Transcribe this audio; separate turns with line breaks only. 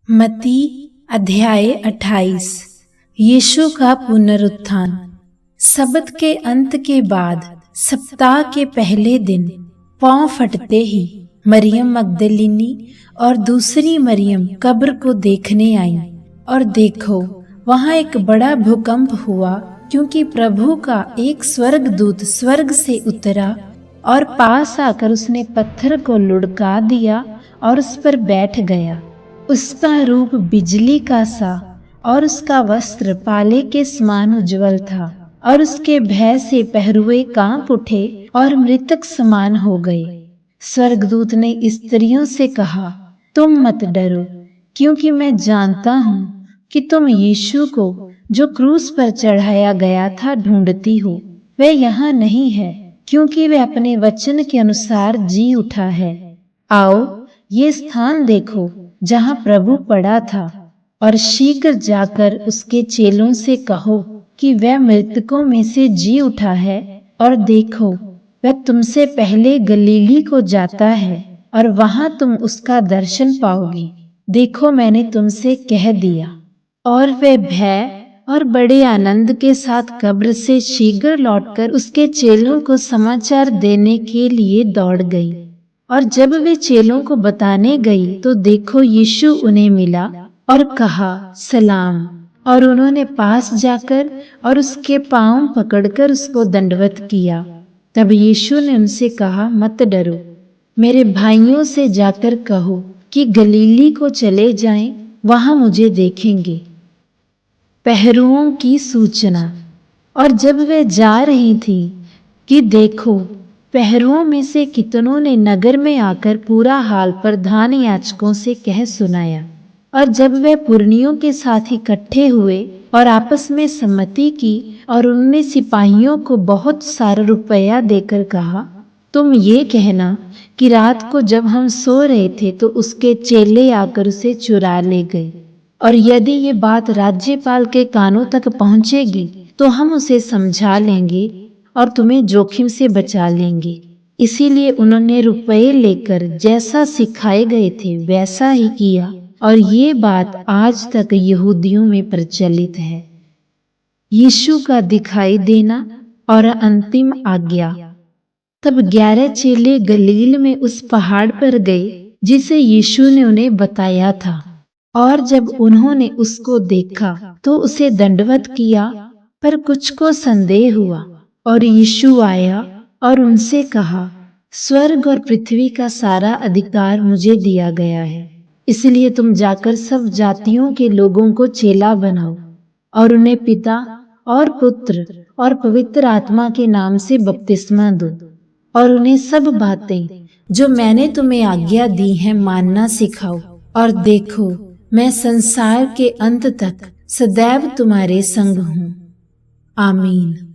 मत्ती अध्याय 28। यीशु का पुनरुत्थान। सब्त के अंत के बाद सप्ताह के पहले दिन पांव फटते ही मरियम मगदलिनी और दूसरी मरियम कब्र को देखने आईं, और देखो वहां एक बड़ा भूकंप हुआ, क्योंकि प्रभु का एक स्वर्गदूत स्वर्ग से उतरा और पास आकर उसने पत्थर को लुढ़का दिया और उस पर बैठ गया। उसका रूप बिजली का सा और उसका वस्त्र पाले के समान उज्जवल था, और उसके भय से पहरुए कांप उठे और मृतक समान हो गए। स्वर्गदूत ने स्त्रियों से कहा, तुम मत डरो, क्योंकि मैं जानता हूँ कि तुम यीशु को जो क्रूस पर चढ़ाया गया था ढूंढती हो। वह यहाँ नहीं है, क्योंकि वह अपने वचन के अनुसार जी उठा है। आओ ये स्थान देखो जहाँ प्रभु पड़ा था, और शीघ्र जाकर उसके चेलों से कहो कि वह मृतकों में से जी उठा है, और देखो वह तुमसे पहले गलीली को जाता है, और वहां तुम उसका दर्शन पाओगी। देखो मैंने तुमसे कह दिया। और वे भय और बड़े आनंद के साथ कब्र से शीघ्र लौटकर उसके चेलों को समाचार देने के लिए दौड़ गई। और जब वे चेलों को बताने गई तो देखो यीशु उन्हें मिला और कहा, सलाम। और उन्होंने पास जाकर और उसके पांव पकड़कर उसको दंडवत किया। तब यीशु ने उनसे कहा, मत डरो, मेरे भाइयों से जाकर कहो कि गलीली को चले जाएं, वहां मुझे देखेंगे। पहरुओं की सूचना। और जब वे जा रही थी कि देखो पहरुओं में से कितनों ने नगर में आकर पूरा हाल प्रधान याजकों से कह सुनाया। और जब वे पुरनियों के साथ इकट्ठे हुए और आपस में सम्मति की, और उनने सिपाहियों को बहुत सारा रुपया देकर कहा, तुम ये कहना कि रात को जब हम सो रहे थे तो उसके चेले आकर उसे चुरा ले गए। और यदि ये बात राज्यपाल के कानों तक पहुंचेगी तो हम उसे समझा लेंगे और तुम्हें जोखिम से बचा लेंगे। इसीलिए उन्होंने रुपए लेकर जैसा सिखाए गए थे वैसा ही किया, और ये बात आज तक यहूदियों में प्रचलित है। यीशु का दिखाई देना और अंतिम आज्ञा। तब 11 चेले गलील में उस पहाड़ पर गए जिसे यीशु ने उन्हें बताया था। और जब उन्होंने उसको देखा तो उसे दंडवत किया, पर कुछ को संदेह हुआ। और यीशु आया और उनसे कहा, स्वर्ग और पृथ्वी का सारा अधिकार मुझे दिया गया है, इसलिए तुम जाकर सब जातियों के लोगों को चेला बनाओ, और उन्हें पिता और पुत्र और पवित्र आत्मा के नाम से बपतिस्मा दो, और उन्हें सब बातें जो मैंने तुम्हें आज्ञा दी हैं मानना सिखाओ। और देखो मैं संसार के अंत तक सदैव तुम्हारे संग हूँ। आमीन।